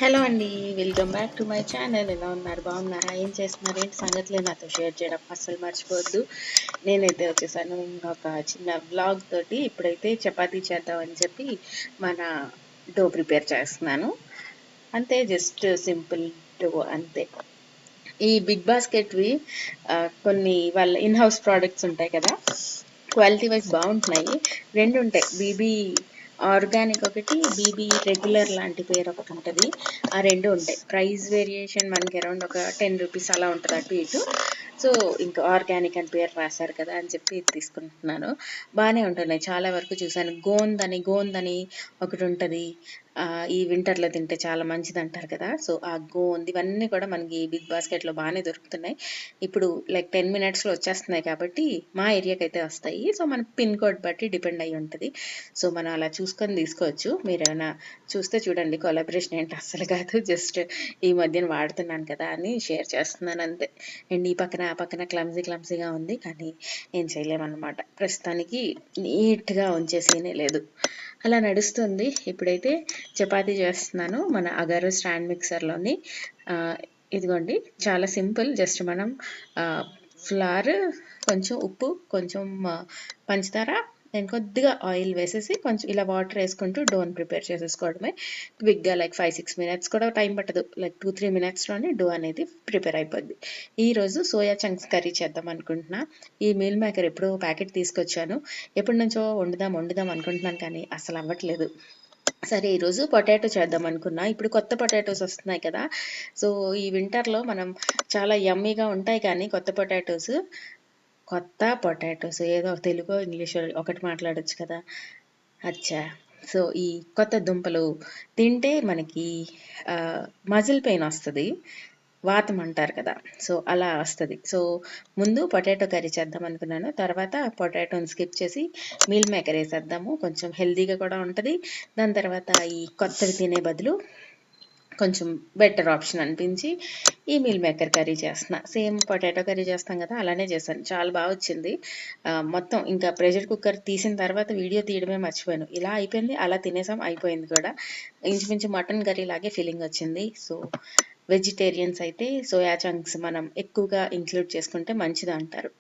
Hello అండి. Welcome back to my channel. ఎలా ఉన్నారు? బాగున్నారా? ఏం చేస్తున్నారు? ఏంటి సంగతులు నాతో షేర్ చేయడం అస్సలు మర్చిపోవద్దు. నేనైతే వచ్చేసాను ఇంకొక చిన్న వ్లాగ్ తోటి. ఇప్పుడైతే చపాతీ చేద్దామని చెప్పి మన డో ప్రిపేర్ చేస్తున్నాను. అంతే, జస్ట్ సింపుల్ డో అంతే. ఈ బిగ్ బాస్కెట్వి కొన్ని వాళ్ళ ఇన్ హౌస్ ప్రోడక్ట్స్ ఉంటాయి కదా, క్వాలిటీ వైజ్ బాగుంటున్నాయి. రెండు ఉంటాయి, బీబీ ఆర్గానిక్ ఒకటి, బీబీ రెగ్యులర్ లాంటి పేరు ఒకటి ఉంటుంది. ఆ రెండు ఉంటాయి. ప్రైస్ వేరియేషన్ మనకి అరౌండ్ ఒక రూ. 10 అలా ఉంటుంది, అటు ఇటు. సో ఇంకా ఆర్గానిక్ అని పేరు రాశారు కదా అని చెప్పి ఇది తీసుకుంటున్నాను. బాగానే ఉంటున్నాయి, చాలా వరకు చూసాను. గోందని ఒకటి ఉంటుంది, ఈ వింటర్లో తింటే చాలా మంచిది అంటారు కదా. సో ఆ గోంద్ ఇవన్నీ కూడా మనకి బిగ్ బాస్కెట్లో బాగానే దొరుకుతున్నాయి. ఇప్పుడు లైక్ 10 minutesలో వచ్చేస్తున్నాయి కాబట్టి మా ఏరియాకి అయితే వస్తాయి. సో మన పిన్ కోడ్ బట్టి డిపెండ్ అయ్యి ఉంటుంది. సో మనం అలా చూసుకొని తీసుకోవచ్చు. మీరు ఏమైనా చూస్తే చూడండి, కొలాబరేషన్ ఏంటి అస్సలు కాదు, జస్ట్ ఈ మధ్యన వాడుతున్నాను కదా అని షేర్ చేస్తున్నాను అంతే. అండ్ ఈ పక్కన ఆ పక్కన క్లమ్జీగా ఉంది, కానీ ఏం చేయలేమన్నమాట. ప్రస్తుతానికి నీట్గా ఉంచేసేనే లేదు, అలా నడుస్తుంది. ఇప్పుడైతే చపాతీ చేస్తున్నాను మన అగారో స్టాండ్ మిక్సర్లోని. ఇదిగోండి, చాలా సింపుల్. జస్ట్ మనం ఫ్లవర్, కొంచెం ఉప్పు, కొంచెం పంచదార అండ్ కొద్దిగా ఆయిల్ వేసేసి కొంచెం ఇలా వాటర్ వేసుకుంటూ డోని ప్రిపేర్ చేసేసుకోవడమే. క్విక్గా లైక్ 5-6 minutes కూడా టైం పట్టదు, లైక్ 2-3 minutesలోనే డో అనేది ప్రిపేర్ అయిపోద్ది. ఈరోజు సోయా చంక్స్ కర్రీ చేద్దాం అనుకుంటున్నా. ఈ మీల్ మేకర్ ఎప్పుడో ప్యాకెట్ తీసుకొచ్చాను, ఎప్పటి నుంచో వండుదాం అనుకుంటున్నాను, కానీ అసలు అవ్వట్లేదు. సరే, ఈరోజు పొటాటో చేద్దాం అనుకున్నా. ఇప్పుడు కొత్త పొటాటోస్ వస్తున్నాయి కదా, సో ఈ వింటర్లో మనం చాలా యమ్మీగా ఉంటాయి. కానీ కొత్త పొటాటోస్ ఏదో తెలుగు ఇంగ్లీష్ ఒకటి మాట్లాడొచ్చు కదా. అచ్చా, సో ఈ కొత్త దుంపలు తింటే మనకి మజిల్ పెయిన్ వస్తుంది, వాతం అంటారు కదా, సో అలా వస్తుంది. సో ముందు పొటాటో కర్రీ చేద్దాం అనుకున్నాను, తర్వాత పొటాటోని స్కిప్ చేసి మీల్ మేకర్ వేసేద్దాము, కొంచెం హెల్తీగా కూడా ఉంటుంది. దాని తర్వాత ఈ కొత్తవి తినే బదులు కొంచెం బెటర్ ఆప్షన్ అనిపించి ఈ మీల్ మేకర్ కర్రీ చేస్తున్నా. సేమ్ పొటాటో కర్రీ చేస్తాం కదా, అలానే చేశాను, చాలా బాగా వచ్చింది. మొత్తం ఇంకా ప్రెషర్ కుక్కర్ తీసిన తర్వాత వీడియో తీయడమే మర్చిపోయాను. ఇలా అయిపోయింది, అలా తినేసాం, అయిపోయింది కూడా. ఇంచుమించు మటన్ కర్రీ లాగే ఫీలింగ్ వచ్చింది. సో వెజిటేరియన్స్ అయితే సోయా చంక్స్ మనం ఎక్కువగా ఇంక్లూడ్ చేసుకుంటే మంచిది అంటారు.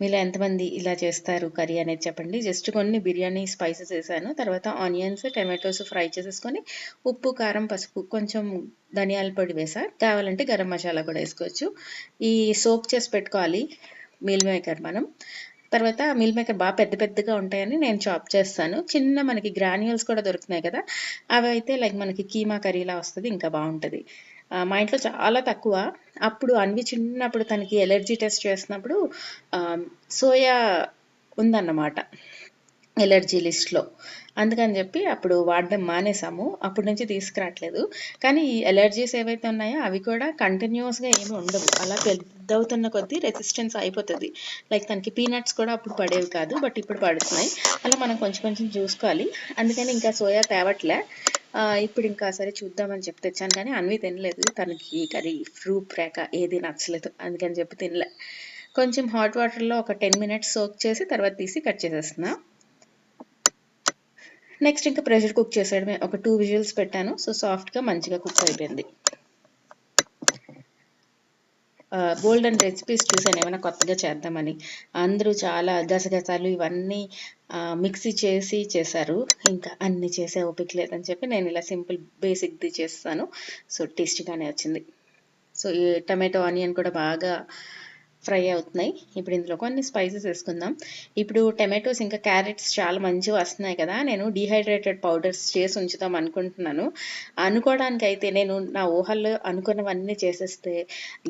మీలో ఎంతమంది ఇలా చేస్తారు కర్రీ అనేది చెప్పండి. జస్ట్ కొన్ని బిర్యానీ స్పైసెస్ వేసాను, తర్వాత ఆనియన్స్, టమాటోస్ ఫ్రై చేసేసుకొని ఉప్పు, కారం, పసుపు, కొంచెం ధనియాల పొడి వేసా. కావాలంటే గరం మసాలా కూడా వేసుకోవచ్చు. ఈ సోక్ చేసి పెట్టుకోవాలి మీల్ మేకర్ మనం. తర్వాత మీల్ మేకర్ బాగా పెద్దగా ఉంటాయని నేను చాప్ చేస్తాను. చిన్న మనకి గ్రాన్యూల్స్ కూడా దొరుకుతున్నాయి కదా, అవి అయితే లైక్ మనకి కీమా కర్రీలా వస్తుంది, ఇంకా బాగుంటుంది. మా ఇంట్లో చాలా తక్కువ. అప్పుడు అన్వి చిన్నప్పుడు తనకి ఎలర్జీ టెస్ట్ చేసినప్పుడు సోయా ఉందన్నమాట ఎలర్జీ లిస్ట్లో, అందుకని చెప్పి అప్పుడు వాడడం మానేసాము. అప్పటి నుంచి తీసుకురావట్లేదు. కానీ ఈ ఎలర్జీస్ ఏవైతే ఉన్నాయో అవి కూడా కంటిన్యూస్గా ఏమి ఉండవు, అలా పెద్దవుతున్న కొద్దీ రెసిస్టెన్స్ అయిపోతుంది. లైక్ తనకి పీనట్స్ కూడా అప్పుడు పడేవి కాదు, బట్ ఇప్పుడు పడుతున్నాయి. అలా మనం కొంచెం చూసుకోవాలి. అందుకని ఇంకా సోయా తేవట్లే. ఇప్పుడు ఇంకా సరే చూద్దామని చెప్పి తెచ్చాను, కానీ అన్వి తినలేదు. తనకి కర్రీ ఫ్రూట్ రేక ఏది నచ్చలేదు, అందుకని చెప్పి తినలే. కొంచెం హాట్ వాటర్లో ఒక 10 minutes సోక్ చేసి తర్వాత తీసి కట్ చేసేస్తున్నా. నెక్స్ట్ ఇంకా ప్రెషర్ కుక్ చేసేయడమే. ఒక 2 విజిల్స్ పెట్టాను, సో సాఫ్ట్గా మంచిగా కుక్ అయిపోయింది. గోల్డెన్ రెసిపీస్ చూసాను ఏమైనా కొత్తగా చేద్దామని. అందరూ చాలా గసగసాలు ఇవన్నీ మిక్సీ చేసి చేశారు, ఇంకా అన్ని చేసే ఓపిక లేదని చెప్పి నేను ఇలా సింపుల్ బేసిక్ది చేస్తాను. సో టేస్టీగానే వచ్చింది. సో ఈ టమాటో ఆనియన్ కూడా బాగా ఫ్రై అవుతున్నాయి. ఇప్పుడు ఇందులో కొన్ని స్పైసెస్ వేసుకుందాం. ఇప్పుడు టమాటోస్ ఇంకా క్యారెట్స్ చాలా మంచిగా వస్తున్నాయి కదా, నేను డీహైడ్రేటెడ్ పౌడర్స్ చేసి ఉంచుదాం అనుకుంటున్నాను. అనుకోవడానికైతే నేను నా ఊహల్లో అనుకున్నవన్నీ చేసేస్తే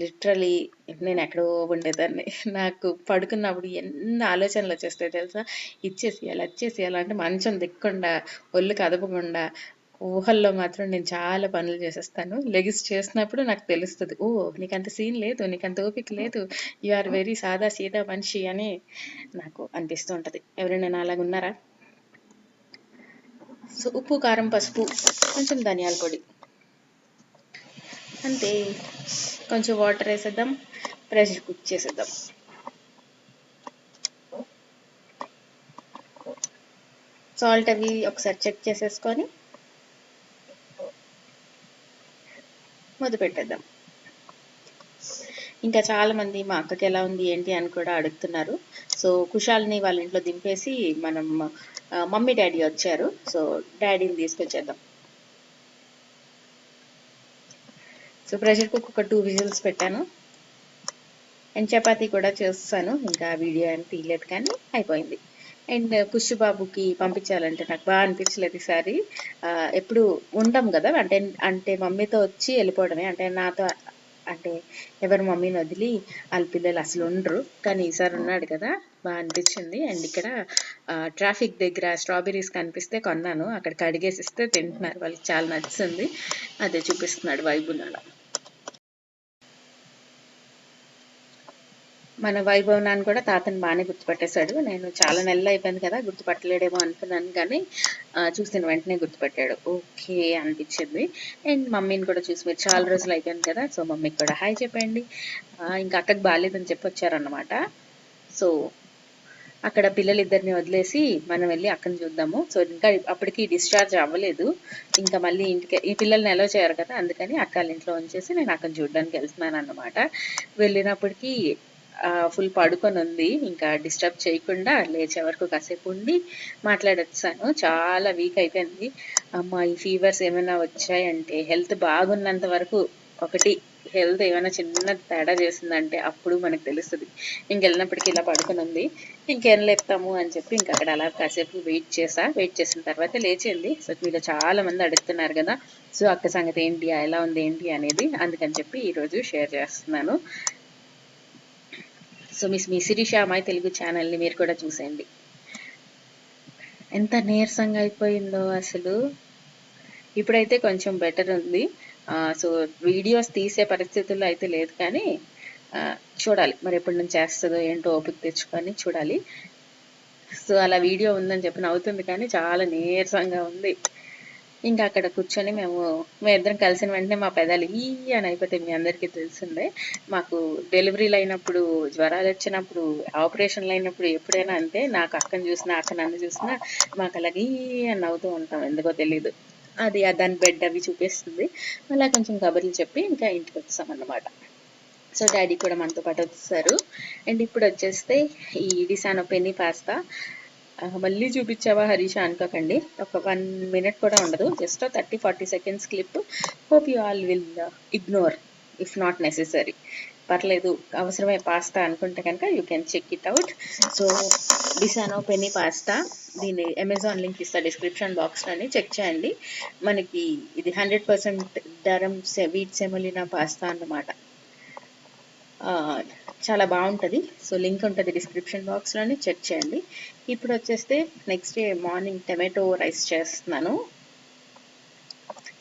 లిటరలీ నేను ఎక్కడో ఉండేదాన్ని. నాకు పడుకున్నప్పుడు ఎన్ని ఆలోచనలు వచ్చేస్తాయి తెలుసా. ఇచ్చేసేయాలి అంటే మంచం దిక్కుండా, ఒళ్ళు కదపకుండా, ఊహల్లో మాత్రం నేను చాలా పనులు చేసేస్తాను. లెగిసి చేసినప్పుడు నాకు తెలుస్తుంది, ఓ నీకంత సీన్ లేదు, నీకంత ఓపిక లేదు, యు ఆర్ వెరీ సాదా సీదా మనిషి అని నాకు అనిపిస్తూ ఉంటుంది. ఎవరైనా అలాగ ఉన్నారా? సో ఉప్పు, కారం, పసుపు, కొంచెం ధనియాల పొడి అంతే. కొంచెం వాటర్ వేసేద్దాం, ప్రెషర్ కుక్ చేసేద్దాం. సాల్ట్ అవి ఒకసారి చెక్ చేసేసుకొని మొదలు పెట్టేద్దాం. ఇంకా చాలా మంది మా అక్కకి ఎలా ఉంది ఏంటి అని కూడా అడుగుతున్నారు. సో కుషాల్ని వాళ్ళ ఇంట్లో దింపేసి మనం మమ్మీ డాడీ వచ్చారు. సో డాడీని తీసుకొచ్చేద్దాం. సో ప్రెషర్ కుక్ ఒక 2 విజిల్స్ పెట్టాను. అండ్ చపాతీ కూడా చేస్తాను. ఇంకా వీడియో ఏం తీయలేదు కానీ అయిపోయింది. అండ్ కుషు బాబుకి పంపించాలంటే నాకు బాగా అనిపించలేదు ఈసారి. ఎప్పుడు ఉంటాం కదా, అంటే అంటే మమ్మీతో వచ్చి వెళ్ళిపోవడమే, అంటే నాతో అంటే ఎవరు మమ్మీని వదిలి వాళ్ళ పిల్లలు అసలు ఉండరు. కానీ ఈసారి ఉన్నాడు కదా, బాగా అనిపించింది. అండ్ ఇక్కడ ట్రాఫిక్ దగ్గర స్ట్రాబెర్రీస్ కనిపిస్తే కొన్నాను. అక్కడ కడిగేసిస్తే తింటున్నారు, వాళ్ళకి చాలా నచ్చింది. అదే చూపిస్తున్నాడు వైబునాల. మన వైభవ్ నాన్న కూడా తాతని బాగానే గుర్తుపట్టేశాడు. నేను చాలా నెలలు అయిపోయింది కదా, గుర్తుపట్టలేడేమో అనుకున్నాను కానీ చూసిన వెంటనే గుర్తుపట్టాడు. ఓకే అనిపించింది. అండ్ మమ్మీని కూడా చూసి మీరు చాలా రోజులు అయిపోయింది కదా, సో మమ్మీకి కూడా హాయ్ చెప్పండి. ఇంకా అక్కడికి బాగాలేదని చెప్పి వచ్చారన్నమాట. సో అక్కడ పిల్లలిద్దరిని వదిలేసి మనం వెళ్ళి అక్కని చూద్దాము. సో ఇంకా అప్పటికి డిశ్చార్జ్ అవ్వలేదు. ఇంకా మళ్ళీ ఇంటికి ఈ పిల్లల్ని అలో చేయరు కదా, అందుకని అక్క వాళ్ళ ఇంట్లో ఉంచేసి నేను అక్కని చూడడానికి వెళ్తున్నాను అన్నమాట. వెళ్ళినప్పటికీ ఫుల్ పడుకొని ఉంది. ఇంకా డిస్టర్బ్ చేయకుండా లేచే వరకు కాసేపు ఉండి మాట్లాడొచ్చాను. చాలా వీక్ అయిపోయింది. అమ్మ ఈ ఫీవర్స్ ఏమైనా వచ్చాయంటే హెల్త్ బాగున్నంత వరకు, ఒకటి హెల్త్ ఏమైనా చిన్న తేడా చేసిందంటే అప్పుడు మనకు తెలుస్తుంది. ఇంకెళ్ళినప్పటికీ ఇలా పడుకొని ఉంది, ఇంకేం లేపుతాము అని చెప్పి ఇంకా అక్కడ అలా కాసేపు వెయిట్ చేసిన తర్వాత లేచింది. సో మీలో చాలా మంది అడుగుతున్నారు కదా, సో అక్క సంగతి ఏంటి, ఎలా ఉంది ఏంటి అనేది, అందుకని చెప్పి ఈరోజు షేర్ చేస్తున్నాను. సో మీ శిరీష అమ్మాయి తెలుగు ఛానల్ని మీరు కూడా చూసేయండి. ఎంత నీరసంగా అయిపోయిందో అసలు. ఇప్పుడైతే కొంచెం బెటర్ ఉంది. సో వీడియోస్ తీసే పరిస్థితుల్లో అయితే లేదు కానీ చూడాలి మరి ఎప్పటి నుంచి చేస్తుందో ఏంటో, ఓపిక తెచ్చుకొని చూడాలి. సో అలా వీడియో ఉందని చెప్పి నవ్వుతుంది కానీ చాలా నీరసంగా ఉంది. ఇంకా అక్కడ కూర్చొని మేము ఇద్దరం కలిసిన వెంటనే మా పెదాలు ఈ అని అయిపోతే మీ అందరికీ తెలిసిందే. మాకు డెలివరీలు అయినప్పుడు, జ్వరాలు వచ్చినప్పుడు, ఆపరేషన్లు అయినప్పుడు ఎప్పుడైనా అంతే. నాకు అక్కని చూసినా, అక్క నన్ను చూసినా మాకు అలాగే ఈ అని నవ్వుతూ ఉంటాం, ఎందుకో తెలీదు. అది దాని బెడ్ అవి చూపిస్తుంది. అలా కొంచెం కబుర్లు చెప్పి ఇంకా ఇంటికి వచ్చామన్నమాట. సో డాడీ కూడా మనతో పాటు వచ్చేసారు. అండ్ ఇప్పుడు వచ్చేస్తే ఈ డిసానో పెన్నీ పాస్తా. మళ్ళీ చూపించావా హరీష అనుకోకండి, ఒక 1 minute కూడా ఉండదు, just 30-40 seconds clip. Hope you all will ignore if not necessary. పర్లేదు, అవసరమే పాస్తా అనుకుంటే కనుక you can check it out. So Disano penne pasta, దీని అమెజాన్ లింక్ ఇస్తా డిస్క్రిప్షన్ బాక్స్లోని, చెక్ చేయండి. మనకి ఇది 100% డరం వీట్ సెమోలినా పాస్తా అన్నమాట. చాలా బాగుంటుంది. సో లింక్ ఉంటుంది డిస్క్రిప్షన్ బాక్స్లోని, చెక్ చేయండి. ఇప్పుడు వచ్చేస్తే next day morning tomato rice చేస్తున్నాను.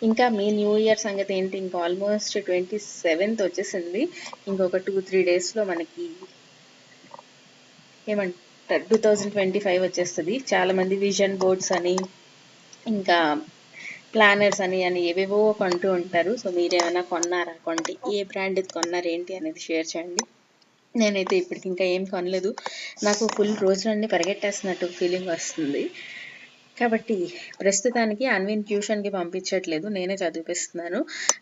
ఇంకా మీ న్యూ ఇయర్ సంగతి ఏంటి? ఇంకా ఆల్మోస్ట్ 27th వచ్చేసింది. ఇంకొక 2-3 డేస్లో మనకి ఏమంటారు 2025 వచ్చేస్తుంది. చాలామంది విజన్ బోర్డ్స్ అని, ఇంకా ప్లానర్స్ అని ఏవేవో కొంటూ ఉంటారు. సో మీరేమైనా కొన్నారా, కొంటే ఏ బ్రాండ్ కొన్నారు ఏంటి అనేది షేర్ చేయండి. నేనైతే ఇప్పటికి ఇంకా ఏం కొనలేదు. నాకు ఫుల్ రోజులన్నీ పరిగెట్టేస్తున్నట్టు ఫీలింగ్ వస్తుంది. కాబట్టి ప్రస్తుతానికి అన్విన్ ట్యూషన్కి పంపించట్లేదు, నేనే చదివిపిస్తున్నాను.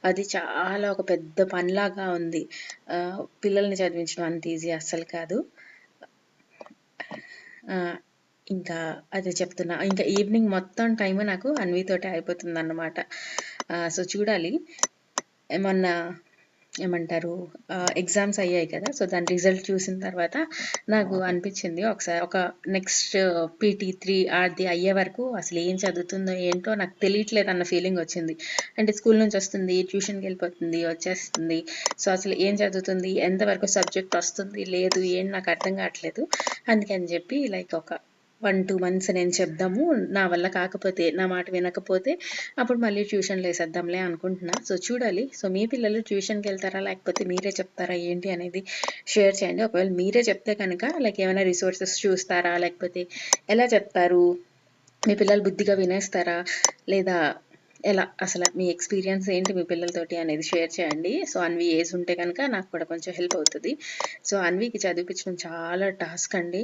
అది చాలా ఒక పెద్ద పనిలాగా ఉంది. పిల్లల్ని చదివించడం అంత ఈజీ అస్సలు కాదు. ఇంకా అదే చెప్తున్నా, ఇంకా ఈవినింగ్ మొత్తం టైం నాకు అన్వితోటే అయిపోతుంది అన్నమాట. సో చూడాలి. ఏమంటారు ఎగ్జామ్స్ అయ్యాయి కదా, సో దాని రిజల్ట్ చూసిన తర్వాత నాకు అనిపించింది ఒకసారి, ఒక నెక్స్ట్ PT3 అది అయ్యే వరకు అసలు ఏం చదువుతుందో ఏంటో నాకు తెలియట్లేదు అన్న ఫీలింగ్ వచ్చింది. అంటే స్కూల్ నుంచి వస్తుంది, ట్యూషన్కి వెళ్ళిపోతుంది, వచ్చేస్తుంది. సో అసలు ఏం చదువుతుంది, ఎంతవరకు సబ్జెక్ట్ వస్తుంది లేదు ఏం నాకు అర్థం కావట్లేదు. అందుకని చెప్పి లైక్ ఒక 1-2 months నేను చెప్దాము, నా వల్ల కాకపోతే, నా మాట వినకపోతే అప్పుడు మళ్ళీ ట్యూషన్లు వేసేద్దాంలే అనుకుంటున్నా. సో చూడాలి. సో మీ పిల్లలు ట్యూషన్కి వెళ్తారా లేకపోతే మీరే చెప్తారా ఏంటి అనేది షేర్ చేయండి. ఒకవేళ మీరే చెప్తే కనుక లైక్ ఏమైనా రిసోర్సెస్ చూస్తారా, లేకపోతే ఎలా చెప్తారు, మీ పిల్లలు బుద్ధిగా వినేస్తారా లేదా ఎలా, అసలు మీ ఎక్స్పీరియన్స్ ఏంటి మీ పిల్లలతోటి అనేది షేర్ చేయండి. సో అన్వి ఏజ్ ఉంటే కనుక నాకు కూడా కొంచెం హెల్ప్ అవుతుంది. సో అన్వికి చదివించడం చాలా టాస్క్ అండి.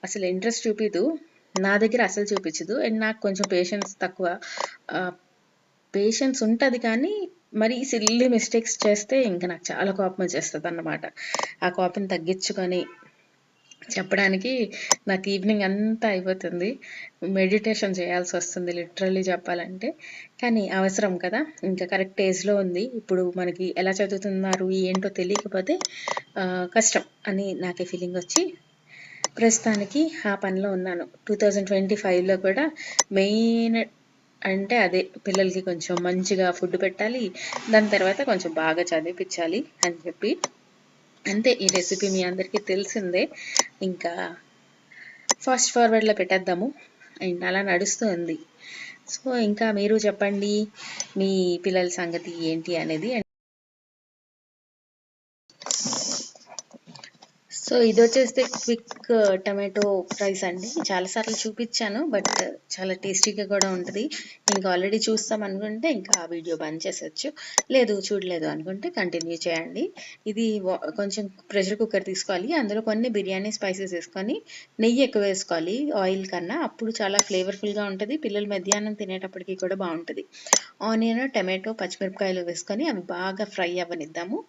అసలు ఇంట్రెస్ట్ చూపిదు, నా దగ్గర అసలు చూపించదు. అండ్ నాకు కొంచెం పేషెన్స్ తక్కువ. పేషెన్స్ ఉంటుంది కానీ మరి సిల్లీ మిస్టేక్స్ చేస్తే ఇంకా నాకు చాలా కోపం వచ్చేస్తుంది అన్నమాట. ఆ కోపం తగ్గించుకొని చెప్పడానికి నాకు ఈవినింగ్ అంతా అయిపోతుంది. మెడిటేషన్ చేయాల్సి వస్తుంది లిటరల్లీ చెప్పాలంటే. కానీ అవసరం కదా, ఇంకా కరెక్ట్ ఏజ్లో ఉంది. ఇప్పుడు మనకి ఎలా చదువుతున్నారు ఏంటో తెలియకపోతే కష్టం అని నాకే ఫీలింగ్ వచ్చి ప్రస్తుతానికి ఆ పనిలో ఉన్నాను. 2025లో కూడా మెయిన్ అంటే అదే, పిల్లలకి కొంచెం మంచిగా ఫుడ్ పెట్టాలి, దాని తర్వాత కొంచెం బాగా చదివిపించాలి అని చెప్పి. అంతే, ఈ రెసిపీ మీ అందరికీ తెలిసిందే. ఇంకా ఫాస్ట్ ఫార్వర్డ్లో పెట్టేద్దాము అండ్ అలా నడుస్తూ ఉంది. సో ఇంకా మీరు చెప్పండి మీ పిల్లల సంగతి ఏంటి అనేది. సో ఇది వచ్చేస్తే క్విక్ టమాటో రైస్ అండి. చాలాసార్లు చూపించాను, బట్ చాలా టేస్టీగా కూడా ఉంటుంది. ఇంకా ఆల్రెడీ చూస్తాం అనుకుంటే ఇంకా ఆ వీడియో బంద్ చేసేయచ్చు, లేదు చూడలేదు అనుకుంటే కంటిన్యూ చేయండి. ఇది కొంచెం ప్రెషర్ కుక్కర్ తీసుకోవాలి, అందులో కొన్ని బిర్యానీ స్పైసెస్ వేసుకొని నెయ్యి ఎక్కువ వేసుకోవాలి ఆయిల్ కన్నా, అప్పుడు చాలా ఫ్లేవర్ఫుల్గా ఉంటుంది. పిల్లలు మధ్యాహ్నం తినేటప్పటికి కూడా బాగుంటుంది. ఆనియన్, టమాటో, పచ్చిమిరపకాయలు వేసుకొని అవి బాగా ఫ్రై అవ్వనిద్దాము.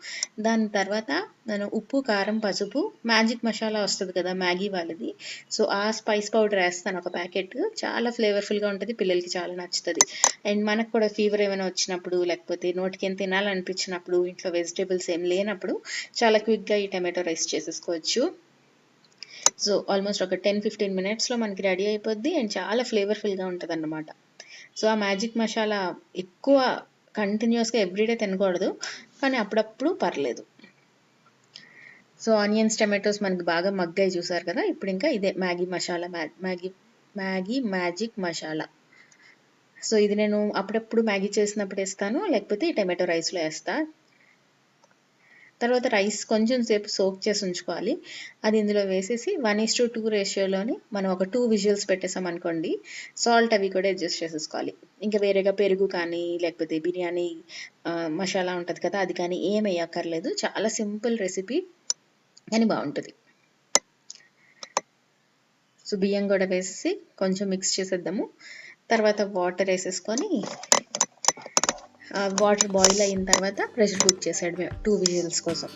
దాని తర్వాత నేను ఉప్పు, కారం, పసుపు, మ్యాజిక్ మసాలా వస్తుంది కదా మ్యాగీ వాళ్ళది, సో ఆ స్పైస్ పౌడర్ వేస్తాను ఒక ప్యాకెట్. చాలా ఫ్లేవర్ఫుల్గా ఉంటుంది, పిల్లలకి చాలా నచ్చుతుంది. అండ్ మనకు కూడా ఫీవర్ ఏమైనా వచ్చినప్పుడు, లేకపోతే నోటికి ఏం తినాలనిపించినప్పుడు, ఇంట్లో వెజిటేబుల్స్ ఏం లేనప్పుడు చాలా క్విక్గా ఈ టమాటో రైస్ చేసేసుకోవచ్చు. సో ఆల్మోస్ట్ ఒక 10-15 మినిట్స్లో మనకి రెడీ అయిపోద్ది అండ్ చాలా ఫ్లేవర్ఫుల్గా ఉంటుంది అన్నమాట. సో ఆ మ్యాజిక్ మసాలా ఎక్కువ కంటిన్యూస్గా ఎవ్రీడే తినకూడదు, కానీ అప్పుడప్పుడు పర్లేదు. సో ఆనియన్స్, టమాటోస్ మనకి బాగా మగ్గాయి చూసారు కదా. ఇప్పుడు ఇంకా ఇదే Maggi masala, Maggi magic masala. So ఇది నేను అప్పుడప్పుడు మ్యాగీ చేసినప్పుడు వేస్తాను, లేకపోతే ఈ టమాటో రైస్లో వేస్తా. తర్వాత రైస్ కొంచెం సేపు సోక్ చేసి ఉంచుకోవాలి. అది ఇందులో వేసేసి 1:2 రేషియోలోని మనం ఒక 2 విజిల్స్ పెట్టేసాం అనుకోండి. సాల్ట్ అవి కూడా అడ్జస్ట్ చేసేసుకోవాలి. ఇంకా వేరేగా పెరుగు కానీ, లేకపోతే బిర్యానీ మసాలా ఉంటుంది కదా, అది కానీ ఏం వేయక్కర్లేదు. చాలా సింపుల్ రెసిపీ కానీ బాగుంటుంది. సో బియ్యం కూడా వేసేసి కొంచెం మిక్స్ చేసేద్దాము. తర్వాత వాటర్ వేసేసుకొని వాటర్ బాయిల్ అయిన తర్వాత ప్రెషర్ కుక్ చేసేయడమే 2 విజిల్స్ కోసం.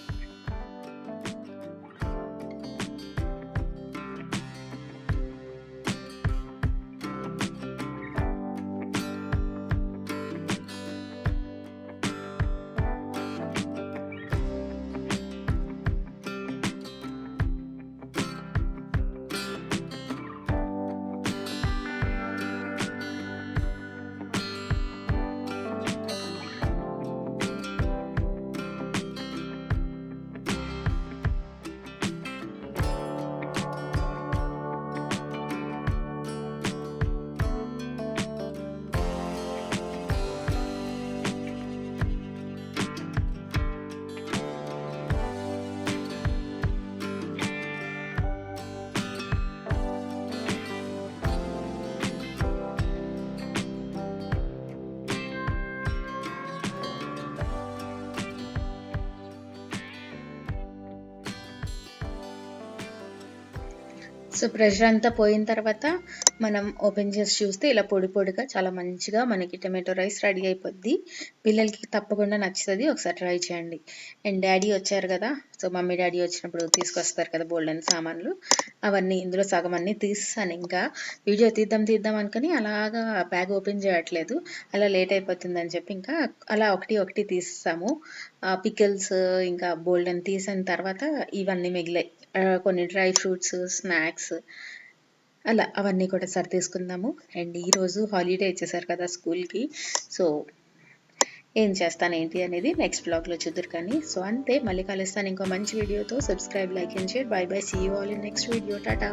సో ప్రెషర్ అంతా పోయిన తర్వాత మనం ఓపెన్ చేసి చూస్తే ఇలా పొడి పొడిగా చాలా మంచిగా మనకి టమాటో రైస్ రెడీ అయిపోద్ది. పిల్లలకి తప్పకుండా నచ్చుతుంది, ఒకసారి ట్రై చేయండి. అండ్ డాడీ వచ్చారు కదా, సో మమ్మీ డాడీ వచ్చినప్పుడు తీసుకొస్తారు కదా బోల్డెన్ సామాన్లు, అవన్నీ ఇందులో సగం అన్నీ తీస్తాను. ఇంకా వీడియో తీద్దాం అనుకుని అలాగా బ్యాగ్ ఓపెన్ చేయట్లేదు, అలా లేట్ అయిపోతుందని చెప్పి ఇంకా అలా ఒకటి తీస్తాము. పికిల్స్ ఇంకా బోల్డెన్ తీసిన తర్వాత ఇవన్నీ మిగిలాయి, కొన్ని డ్రై ఫ్రూట్స్, స్నాక్స్, అలా అవన్నీ కూడా సర్దేసుకుందాము. అండ్ ఈరోజు హాలిడే ఇచ్చేసారు కదా స్కూల్కి, సో ఏం చేస్తాను ఏంటి అనేది నెక్స్ట్ బ్లాగ్లో చూద్దరు కానీ. సో అంతే, మళ్ళీ కలుస్తాను ఇంకో మంచి వీడియోతో. Subscribe, like and share. Bye bye, see you all in next video. Tata.